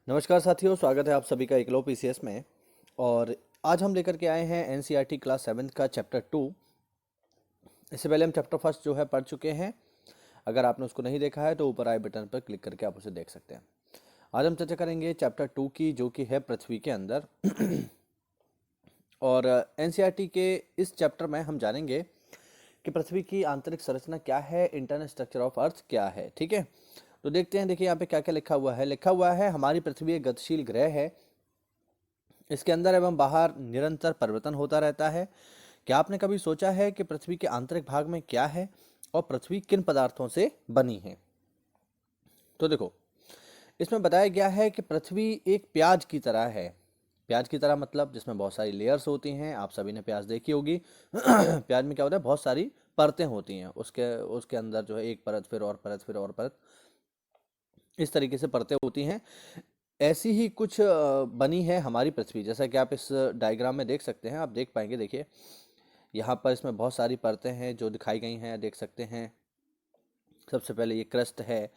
नमस्कार साथियों, स्वागत है आप सभी का एकलव्य पीसीएस में। और आज हम लेकर के आए हैं एनसीईआरटी क्लास 7 का चैप्टर 2। इससे पहले हम चैप्टर फर्स्ट जो है पढ़ चुके हैं। अगर आपने उसको नहीं देखा है तो ऊपर आई बटन पर क्लिक करके आप उसे देख सकते हैं। आज हम चर्चा करेंगे चैप्टर 2 की, जो कि है पृथ्वी के अंदर। और एनसीईआरटी के इस चैप्टर में हम जानेंगे कि पृथ्वी की आंतरिक संरचना क्या है, इंटरनल स्ट्रक्चर ऑफ अर्थ क्या है। ठीक है, तो देखते हैं। देखिए यहाँ पे क्या क्या लिखा हुआ है। लिखा हुआ है हमारी पृथ्वी एक गतिशील ग्रह है। इसके अंदर एवं बाहर निरंतर परिवर्तन होता रहता है। क्या आपने कभी सोचा है कि पृथ्वी के आंतरिक भाग में क्या है और पृथ्वी किन पदार्थों से बनी है? तो देखो, इसमें बताया गया है कि पृथ्वी एक प्याज की तरह है। प्याज की तरह मतलब जिसमें बहुत सारी लेयर्स होती हैं। आप सभी ने प्याज देखी होगी। प्याज में क्या होता है, बहुत सारी परतें होती हैं। उसके उसके अंदर जो है एक परत, फिर और परत, फिर और परत, इस तरीके से परतें होती हैं। ऐसी ही कुछ बनी है हमारी पृथ्वी। जैसा कि आप इस डायग्राम में देख सकते हैं, आप देख पाएंगे। देखिए यहाँ पर इसमें बहुत सारी परतें हैं जो दिखाई गई हैं, देख सकते हैं। सबसे पहले ये क्रस्ट है,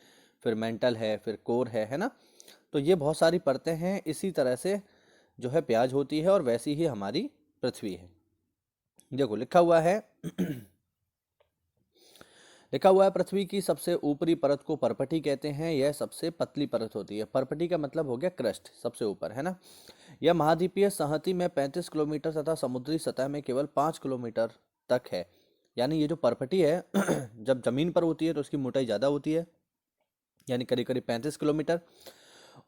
फिर मेंटल है, फिर कोर है ना। तो ये बहुत सारी परतें हैं। इसी तरह से जो है प्याज होती है और वैसी ही हमारी पृथ्वी है। देखो लिखा हुआ है लिखा हुआ है पृथ्वी की सबसे ऊपरी परत को परपटी कहते हैं। यह सबसे पतली परत होती है। परपटी का मतलब हो गया क्रस्ट, सबसे ऊपर है ना। यह महाद्वीपीय संहति में 35 किलोमीटर तथा समुद्री सतह में केवल 5 किलोमीटर तक है। यानी ये जो परपटी है जब जमीन पर होती है तो उसकी मोटाई ज़्यादा होती है, यानी करीब करीब 35 किलोमीटर।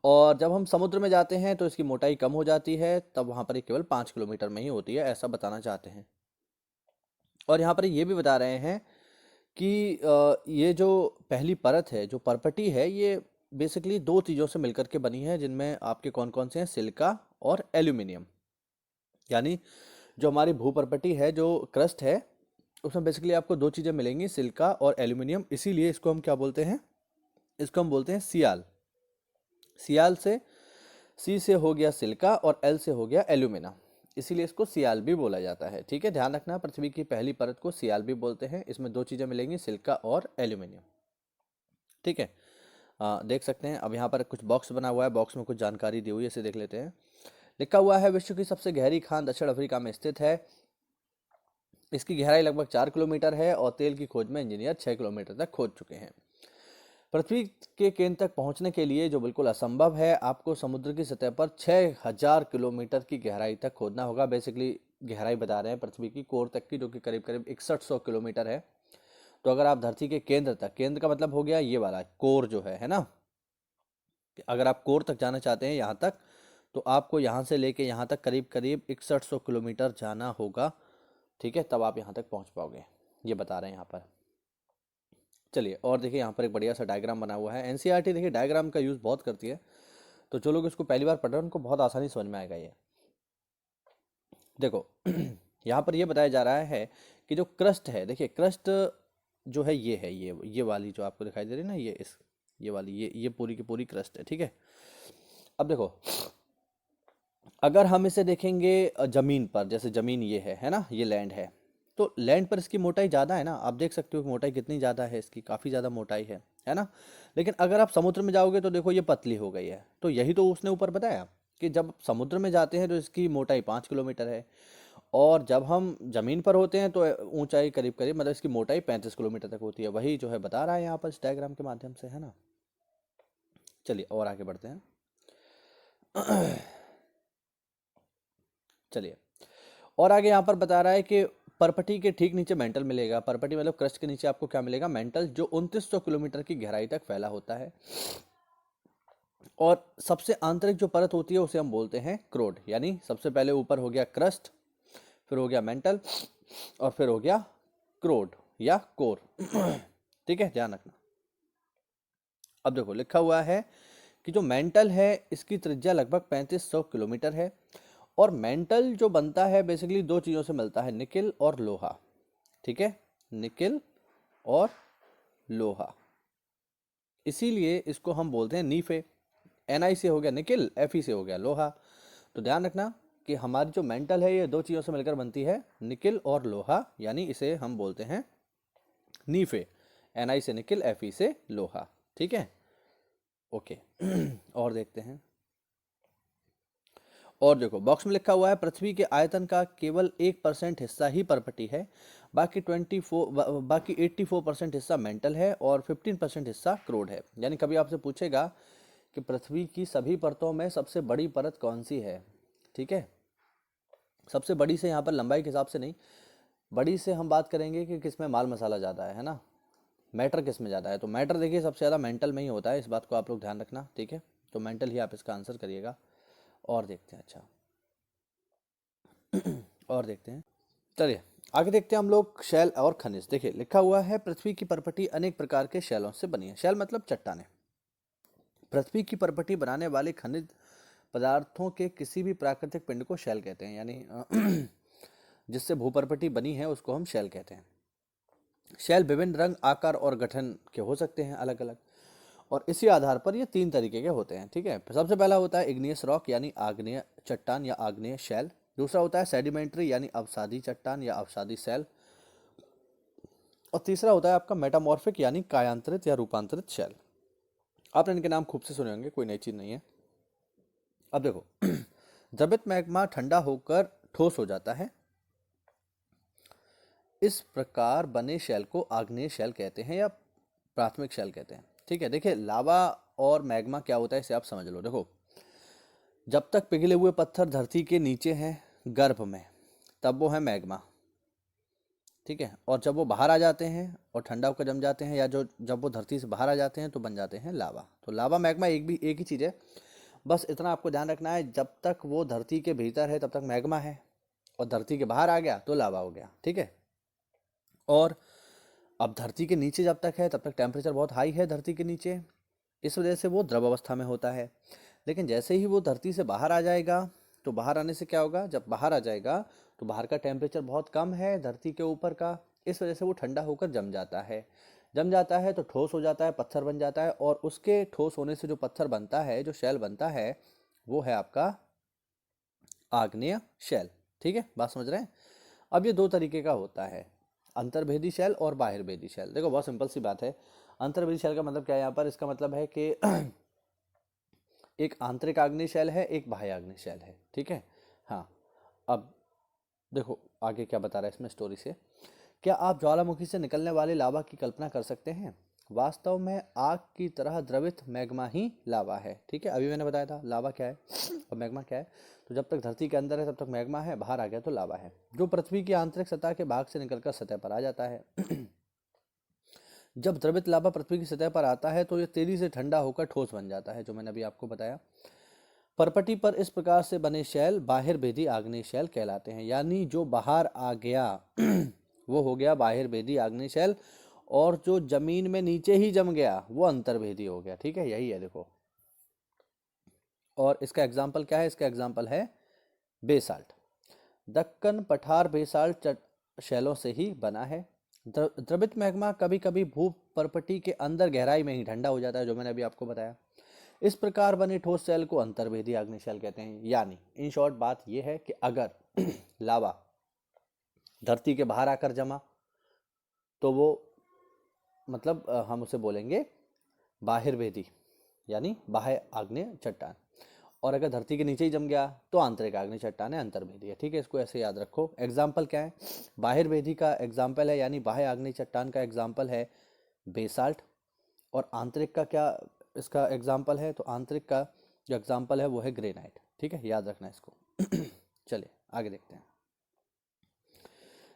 और जब हम समुद्र में जाते हैं तो इसकी मोटाई कम हो जाती है, तब वहाँ पर ये केवल 5 किलोमीटर में ही होती है, ऐसा बताना चाहते हैं। और यहाँ पर ये भी बता रहे हैं कि ये जो पहली परत है, जो परपटी है, ये बेसिकली दो चीज़ों से मिलकर के बनी है, जिनमें आपके कौन कौन से हैं, सिलिका और एल्यूमिनियम। यानी जो हमारी भूपर्पटी है, जो क्रस्ट है, उसमें बेसिकली आपको दो चीज़ें मिलेंगी, सिलिका और एल्यूमिनियम। इसीलिए इसको हम क्या बोलते हैं, इसको हम बोलते हैं सियाल। सियाल से, सी से हो गया सिलिका और एल से हो गया एल्यूमिना, इसीलिए इसको सियाल भी बोला जाता है। ठीक है, ध्यान रखना, पृथ्वी की पहली परत को सियाल भी बोलते हैं। इसमें दो चीज़ें मिलेंगी, सिलिका और एल्यूमिनियम। ठीक है, देख सकते हैं। अब यहाँ पर कुछ बॉक्स बना हुआ है, बॉक्स में कुछ जानकारी दी हुई है, इसे देख लेते हैं। लिखा हुआ है विश्व की सबसे गहरी खान दक्षिण अफ्रीका में स्थित है। इसकी गहराई लगभग 4 किलोमीटर है और तेल की खोज में इंजीनियर 6 किलोमीटर तक खोद चुके हैं। पृथ्वी के केंद्र तक पहुंचने के लिए, जो बिल्कुल असंभव है, आपको समुद्र की सतह पर 6000 किलोमीटर की गहराई तक खोदना होगा। बेसिकली गहराई बता रहे हैं पृथ्वी की कोर तक की, जो कि करीब करीब 6100 किलोमीटर है। तो अगर आप धरती के केंद्र तक, केंद्र का मतलब हो गया ये वाला कोर जो है ना, कि अगर आप कोर तक जाना चाहते हैं, यहाँ तक, तो आपको यहाँ से लेके यहाँ तक करीब करीब 6100 किलोमीटर जाना होगा। ठीक है, तब आप यहाँ तक पहुँच पाओगे, ये बता रहे हैं यहाँ पर। चलिए, और देखिए यहाँ पर एक बढ़िया सा डायग्राम बना हुआ है। एनसीईआरटी देखिए डायग्राम का यूज़ बहुत करती है, तो जो लोग इसको पहली बार पढ़ रहे हैं उनको बहुत आसानी समझ में आएगा ये। देखो यहाँ पर ये बताया जा रहा है कि जो क्रस्ट है, देखिए क्रस्ट जो है ये है, ये वाली जो आपको दिखाई दे रही है ना, ये वाली, ये पूरी की पूरी क्रस्ट है। ठीक है, अब देखो, अगर हम इसे देखेंगे जमीन पर, जैसे जमीन ये है ना, ये लैंड है, तो लैंड पर इसकी मोटाई ज़्यादा है ना। आप देख सकते हो कि मोटाई कितनी ज़्यादा है इसकी, काफ़ी ज़्यादा मोटाई है ना। लेकिन अगर आप समुद्र में जाओगे तो देखो ये पतली हो गई है। तो यही तो उसने ऊपर बताया कि जब समुद्र में जाते हैं तो इसकी मोटाई 5 किलोमीटर है, और जब हम जमीन पर होते हैं तो ऊंचाई करीब करीब, मतलब इसकी मोटाई 35 किलोमीटर तक होती है। वही जो है बता रहा है यहाँ पर इस डायग्राम के माध्यम से, है ना। चलिए और आगे बढ़ते हैं। चलिए, और आगे यहाँ पर बता रहा है कि परपटी के ठीक नीचे मेंटल मिलेगा। परपटी मतलब क्रस्ट के नीचे आपको क्या मिलेगा, मेंटल, जो 2900 किलोमीटर की गहराई तक फैला होता है। और सबसे आंतरिक जो परत होती है उसे हम बोलते हैं क्रोड। यानी सबसे पहले ऊपर हो गया क्रस्ट, फिर हो गया मेंटल, और फिर हो गया क्रोड या कोर। ठीक है, ध्यान रखना। अब देखो लिखा हुआ है कि जो मेंटल है इसकी त्रिज्या लगभग 3500 किलोमीटर है। और मेंटल जो बनता है बेसिकली दो चीज़ों से मिलता है, निकिल और लोहा। ठीक है, निकिल और लोहा, इसीलिए इसको हम बोलते हैं नीफे। एन से हो गया निकिल, एफ से हो गया लोहा। तो ध्यान रखना कि हमारी जो मेंटल है ये दो चीज़ों से मिलकर बनती है, निकिल और लोहा, यानी इसे हम बोलते हैं नीफे। एन से निकिल, एफ से लोहा। ठीक है, ओके। और देखते हैं। और देखो बॉक्स में लिखा हुआ है पृथ्वी के आयतन का केवल 1% हिस्सा ही पर्पटी है, बाकी 84% हिस्सा मेंटल है और 15% हिस्सा क्रूड है। यानी कभी आपसे पूछेगा कि पृथ्वी की सभी परतों में सबसे बड़ी परत कौन सी है, ठीक है। सबसे बड़ी से यहाँ पर लंबाई के हिसाब से नहीं, बड़ी से हम बात करेंगे कि किस में माल मसाला ज़्यादा है ना, मैटर किस में ज़्यादा है। तो मैटर देखिए सबसे ज़्यादा मेंटल में ही होता है, इस बात को आप लोग ध्यान रखना, ठीक है। तो मेंटल ही आप इसका आंसर करिएगा। और देखते हैं, अच्छा और देखते हैं, चलिए आगे देखते हैं हम लोग शैल और खनिज। देखिए लिखा हुआ है पृथ्वी की परपटी अनेक प्रकार के शैलों से बनी है। शैल मतलब चट्टाने। पृथ्वी की परपटी बनाने वाले खनिज पदार्थों के किसी भी प्राकृतिक पिंड को शैल कहते हैं, यानी जिससे भूपरपटी बनी है उसको हम शैल कहते हैं। शैल विभिन्न रंग, आकार और गठन के हो सकते हैं अलग अलग, और इसी आधार पर ये 3 तरीके के होते हैं, ठीक है। सबसे पहला होता है इग्नियस रॉक यानी आग्नेय चट्टान या आग्नेय शैल। दूसरा होता है सेडिमेंट्री यानी अवसादी चट्टान या अवसादी शैल। और तीसरा होता है आपका मेटामॉर्फिक यानी कायांतरित या रूपांतरित शैल। आपने इनके नाम खूब से सुने होंगे, कोई नई चीज नहीं है। अब देखो द्रवित मैग्मा ठंडा होकर ठोस हो जाता है, इस प्रकार बने शैल को आग्नेय शैल कहते हैं या प्राथमिक शैल कहते हैं, ठीक है। देखिए लावा और मैग्मा क्या होता है इसे आप समझ लो। देखो जब तक पिघले हुए पत्थर धरती के नीचे हैं गर्भ में, तब वो है मैग्मा, ठीक है। और जब वो बाहर आ जाते हैं और ठंडा होकर जम जाते हैं, या जो जब वो धरती से बाहर आ जाते हैं तो बन जाते हैं लावा। तो लावा मैग्मा एक ही चीज़ है, बस इतना आपको ध्यान रखना है, जब तक वो धरती के भीतर है तब तक मैग्मा है, और धरती के बाहर आ गया तो लावा हो गया, ठीक है। और अब धरती के नीचे जब तक है तब तक टेम्परेचर बहुत हाई है धरती के नीचे, इस वजह से वो द्रव अवस्था में होता है। लेकिन जैसे ही वो धरती से बाहर आ जाएगा, तो बाहर आने से क्या होगा, जब बाहर आ जाएगा तो बाहर का टेम्परेचर बहुत कम है धरती के ऊपर का, इस वजह से वो ठंडा होकर जम जाता है। जम जाता है तो ठोस हो जाता है, पत्थर बन जाता है, और उसके ठोस होने से जो पत्थर बनता है, जो शैल बनता है, वो है आपका आग्नेय शैल, ठीक है। बात समझ रहे हैं। अब ये 2 तरीके का होता है, अंतर्भेदी शैल और बाहिर्भेदी शैल। देखो बहुत सिंपल सी बात है, अंतर्भेदी शैल का मतलब क्या है यहाँ पर, इसका मतलब है कि एक आंतरिक आग्नेय शैल है, एक बाह्य आग्नेय शैल है, ठीक है। हाँ, अब देखो आगे क्या बता रहा है इसमें स्टोरी से। क्या आप ज्वालामुखी से निकलने वाले लावा की कल्पना कर सकते हैं? वास्तव में आग की तरह द्रवित मैग्मा ही लावा है, ठीक है। अभी मैंने बताया था लावा क्या है और मैग्मा क्या है। तो जब तक धरती के अंदर है तब तक मैग्मा है, बाहर आ गया तो लावा है, जो पृथ्वी की आंतरिक सतह के भाग से निकलकर सतह पर आ जाता है। जब द्रवित लावा पृथ्वी की सतह पर आता है तो यह तेजी से ठंडा होकर ठोस बन जाता है, जो मैंने अभी आपको बताया। परपटी पर इस प्रकार से बने शैल बाहिर्भेदी आग्नेय शैल कहलाते हैं, यानी जो बाहर आ गया वो हो गया बाहिर्भेदी आग्नेय शैल, और जो जमीन में नीचे ही जम गया वो अंतर्भेदी हो गया, ठीक है। यही है देखो। और इसका एग्जाम्पल क्या है, इसका एग्जाम्पल है बेसाल्ट। दक्कन पठार बेसाल्ट शैलों से ही बना है। द्रवित मैग्मा कभी कभी भू परपटी के अंदर गहराई में ही ठंडा हो जाता है, जो मैंने अभी आपको बताया। इस प्रकार बने ठोस शैल को अंतर्भेदी आग्नेय शैल कहते हैं। यानी इन शॉर्ट बात यह है कि अगर लावा धरती के बाहर आकर जमा तो वो मतलब हम उसे बोलेंगे बाहिर्भेदी यानी बाह्य आग्नेय चट्टान, और अगर धरती के नीचे ही जम गया तो आंतरिक आग्नेय चट्टान है, अंतर्भेदी है, ठीक है। इसको ऐसे याद रखो। एग्जाम्पल क्या है, बाहिर्भेदी का एग्जाम्पल है यानी बाह्य आग्नेय चट्टान का एग्जाम्पल है बेसाल्ट, और आंतरिक का क्या इसका एग्जाम्पल है, तो आंतरिक का जो एग्जाम्पल है वो है ग्रेनाइट, ठीक है। याद रखना इसको। चलिए आगे देखते हैं।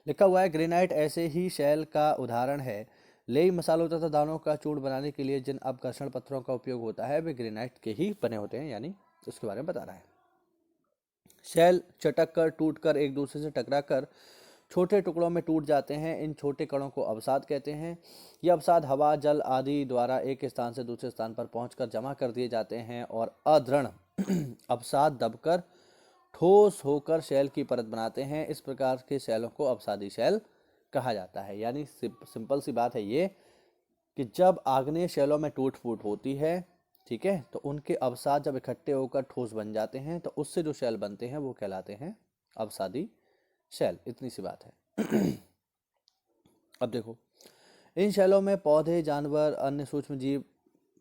लिखा हुआ है ग्रेनाइट ऐसे ही शैल का उदाहरण है। लेई मसालों तथा दानों का चूर्ण बनाने के लिए जिन अपघर्षण पत्थरों का उपयोग होता है वे ग्रेनाइट के ही बने होते हैं, यानी उसके बारे में बता रहा है। शैल चटक कर टूट कर एक दूसरे से टकरा कर छोटे टुकड़ों में टूट जाते हैं। इन छोटे कणों को अवसाद कहते हैं। ये अवसाद हवा, जल आदि द्वारा एक स्थान से दूसरे स्थान पर पहुंचकर जमा कर दिए जाते हैं, और अदृढ़ अवसाद दबकर ठोस होकर शैल की परत बनाते हैं। इस प्रकार के शैलों को अवसादी शैल कहा जाता है। यानी सिंपल सी बात है ये कि जब आग्नेय शैलों में टूट फूट होती है, ठीक है, तो उनके अवसाद जब इकट्ठे होकर ठोस बन जाते हैं तो उससे जो शैल बनते हैं वो कहलाते हैं अवसादी शैल। इतनी सी बात है। अब देखो इन शैलों में पौधे, जानवर, अन्य सूक्ष्म जीव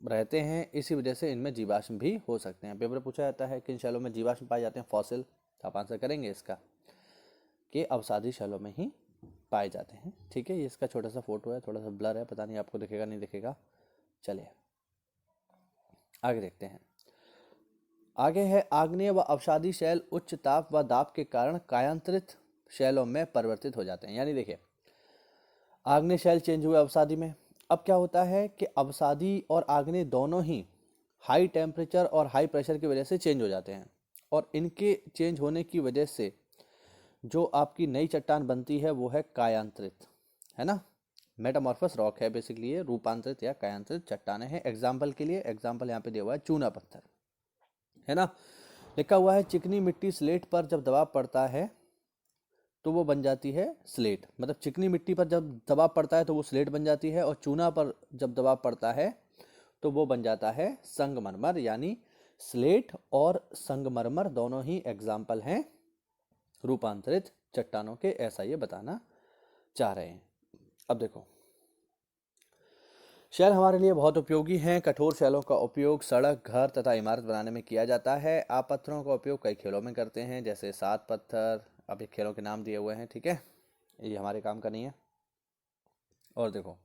रहते हैं, इसी वजह से इनमें जीवाश्म भी हो सकते हैं। पेपर में पूछा जाता है किन शैलों में जीवाश्म पाए जाते हैं, फॉसिल, आप आंसर करेंगे इसका कि अवसादी शैलों में ही पाए जाते हैं। ठीक है, ये इसका छोटा सा फोटो है, थोड़ा सा ब्लर है, पता नहीं आपको दिखेगा नहीं दिखेगा। चलिए आगे देखते हैं। आगे है आग्नेय व अवसादी शैल उच्च ताप व दाब के कारण कायांतरित शैलों में परिवर्तित हो जाते हैं। यानी देखिए, आग्नेय शैल चेंज हुए अवसादी में। अब क्या होता है कि अवसादी और आग्नेय दोनों ही हाई टेम्परेचर और हाई प्रेशर की वजह से चेंज हो जाते हैं, और इनके चेंज होने की वजह से जो आपकी नई चट्टान बनती है वो है कायांतरित, है ना। मेटामॉर्फस रॉक है बेसिकली, ये रूपांतरित या कायांतरित चट्टानें हैं। एग्जाम्पल के लिए, एग्जाम्पल यहाँ पे दिया हुआ है चूना पत्थर, है ना। लिखा हुआ है चिकनी मिट्टी स्लेट पर जब दबाव पड़ता है तो वो बन जाती है स्लेट। मतलब चिकनी मिट्टी पर जब दबाव पड़ता है तो वो स्लेट बन जाती है, और चूना पर जब दबाव पड़ता है तो वो बन जाता है संगमरमर। यानी स्लेट और संगमरमर दोनों ही एग्जाम्पल हैं रूपांतरित चट्टानों के, ऐसा ये बताना चाह रहे हैं। अब देखो, शैल हमारे लिए बहुत उपयोगी हैं। कठोर शैलों का उपयोग सड़क, घर तथा इमारत बनाने में किया जाता है। आप पत्थरों का उपयोग कई खेलों में करते हैं, जैसे 7 पत्थर, अब ये खेलों के नाम दिए हुए हैं, ठीक है, ये हमारे काम का नहीं है। और देखो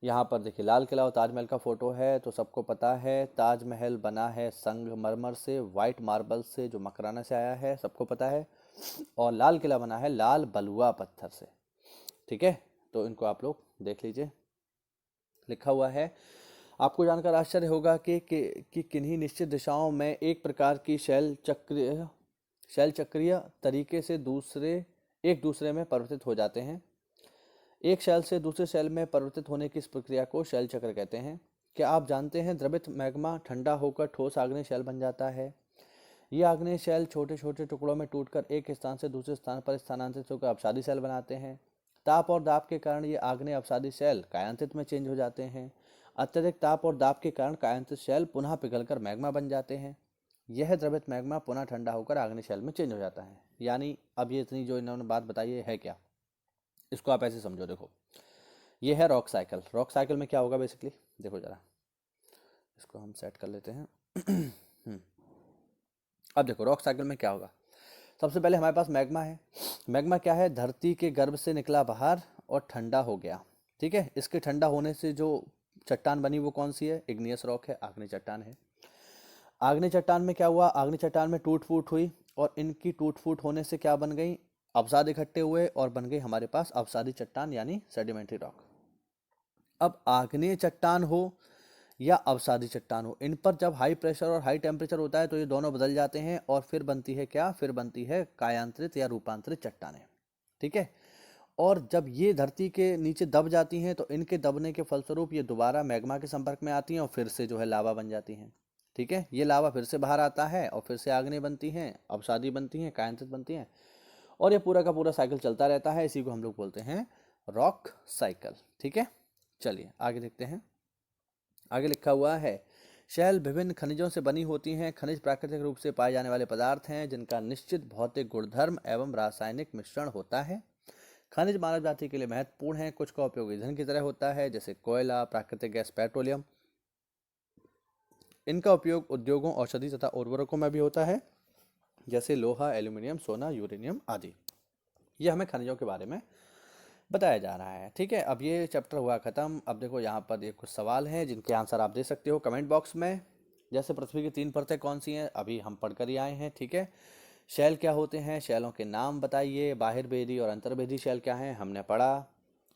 यहाँ पर देखिए लाल किला और ताजमहल का फोटो है, तो सबको पता है ताजमहल बना है संगमरमर से, वाइट मार्बल से, जो मकराना से आया है, सबको पता है। और लाल किला बना है लाल बलुआ पत्थर से, ठीक है। तो इनको आप लोग देख लीजिए, लिखा हुआ है। आपको जानकर आश्चर्य होगा कि किन्हीं निश्चित दिशाओं में एक प्रकार की शैल चक्रीय तरीके से एक दूसरे में परिवर्तित हो जाते हैं। एक शैल से दूसरे शैल में परिवर्तित होने की इस प्रक्रिया को शैल चक्र कहते हैं। क्या आप जानते हैं द्रवित मैग्मा ठंडा होकर ठोस आग्नेय शैल बन जाता है। ये आग्नेय शैल छोटे छोटे टुकड़ों में टूटकर एक स्थान से दूसरे स्थान पर स्थानांतरित होकर अवसादी शैल बनाते हैं। ताप और दाब के कारण ये आग्नेय अवसादी शैल कायांतरित में चेंज हो जाते हैं। अत्यधिक ताप और दाब के कारण कायांतरित शैल पुनः पिघलकर मैग्मा बन जाते हैं। यह द्रवित मैग्मा पुनः ठंडा होकर आग्नेय शैल में चेंज हो जाता है। यानी अब ये इतनी जो इन्होंने बात बताई है क्या, इसको आप ऐसे समझो। देखो ये है रॉक साइकिल। रॉक साइकिल में क्या होगा बेसिकली, देखो जरा, इसको हम सेट कर लेते हैं। अब देखो रॉक साइकिल में क्या होगा। सबसे पहले हमारे पास मैग्मा है। मैग्मा क्या है, धरती के गर्भ से निकला बाहर और ठंडा हो गया, ठीक है। इसके ठंडा होने से जो चट्टान बनी वो कौन सी है, इग्नियस रॉक है, आग्नेय चट्टान है। आग्नेय चट्टान में क्या हुआ, आग्नेय चट्टान में टूट फूट हुई, और इनकी टूट फूट होने से क्या बन गई, अवसाद इकट्ठे हुए और बन गई हमारे पास अवसादी चट्टान यानी सेडिमेंट्री रॉक। अब आग्नेय चट्टान हो या अवसादी चट्टान हो, इन पर जब हाई प्रेशर और हाई टेम्परेचर होता है तो ये दोनों बदल जाते हैं, और फिर बनती है क्या, फिर बनती है कायांतरित या रूपांतरित चट्टानें, ठीक है। और जब ये धरती के नीचे दब जाती हैं तो इनके दबने के फलस्वरूप ये दोबारा मैग्मा के संपर्क में आती हैं और फिर से जो है लावा बन जाती हैं, ठीक है। ये लावा फिर से बाहर आता है और फिर से आग्नेय बनती हैं, अवसादी बनती हैं, कायांतरित बनती हैं, और ये पूरा का पूरा साइकिल चलता रहता है। इसी को हम लोग बोलते हैं रॉक साइकिल, ठीक है। चलिए आगे देखते हैं। आगे लिखा हुआ है शैल विभिन्न खनिजों से बनी होती हैं। खनिज प्राकृतिक रूप से पाए जाने वाले पदार्थ हैं जिनका निश्चित भौतिक गुणधर्म एवं रासायनिक मिश्रण होता है। खनिज मानव जाति के लिए महत्वपूर्ण है। कुछ का उपयोग ईंधन की तरह होता है, जैसे कोयला, प्राकृतिक गैस, पेट्रोलियम। इनका उपयोग उद्योगों, औषधि तथा उर्वरकों में भी होता है, जैसे लोहा, एल्यूमिनियम, सोना, यूरेनियम आदि। ये हमें खनिजों के बारे में बताया जा रहा है, ठीक है। अब ये चैप्टर हुआ ख़त्म। अब देखो यहाँ पर ये कुछ सवाल हैं जिनके आंसर आप दे सकते हो कमेंट बॉक्स में। जैसे पृथ्वी की 3 परतें कौन सी हैं, अभी हम पढ़कर ही आए हैं, ठीक है। शैल क्या होते हैं, शैलों के नाम बताइए। बाहिरभेदी और अंतर्भेदी शैल क्या हैं, हमने पढ़ा।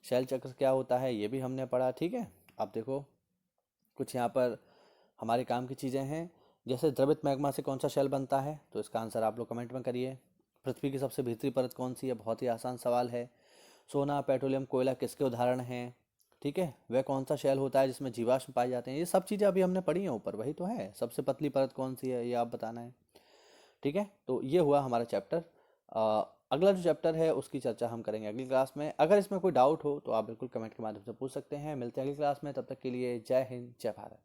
शैल चक्र क्या होता है, ये भी हमने पढ़ा, ठीक है। अब देखो कुछ यहाँ पर हमारे काम की चीज़ें हैं। जैसे द्रवित मैग्मा से कौन सा शैल बनता है, तो इसका आंसर आप लोग कमेंट में करिए। पृथ्वी की सबसे भीतरी परत कौन सी है, बहुत ही आसान सवाल है। सोना, पेट्रोलियम, कोयला किसके उदाहरण हैं, ठीक है। वह कौन सा शैल होता है जिसमें जीवाश्म पाए जाते हैं, ये सब चीज़ें अभी हमने पढ़ी हैं ऊपर, वही तो है। सबसे पतली परत कौन सी है, ये आप बताना है, ठीक है। तो ये हुआ हमारा चैप्टर। अगला जो चैप्टर है उसकी चर्चा हम करेंगे अगली क्लास में। अगर इसमें कोई डाउट हो तो आप बिल्कुल कमेंट के माध्यम से पूछ सकते हैं। मिलते हैं अगली क्लास में, तब तक के लिए जय हिंद, जय भारत।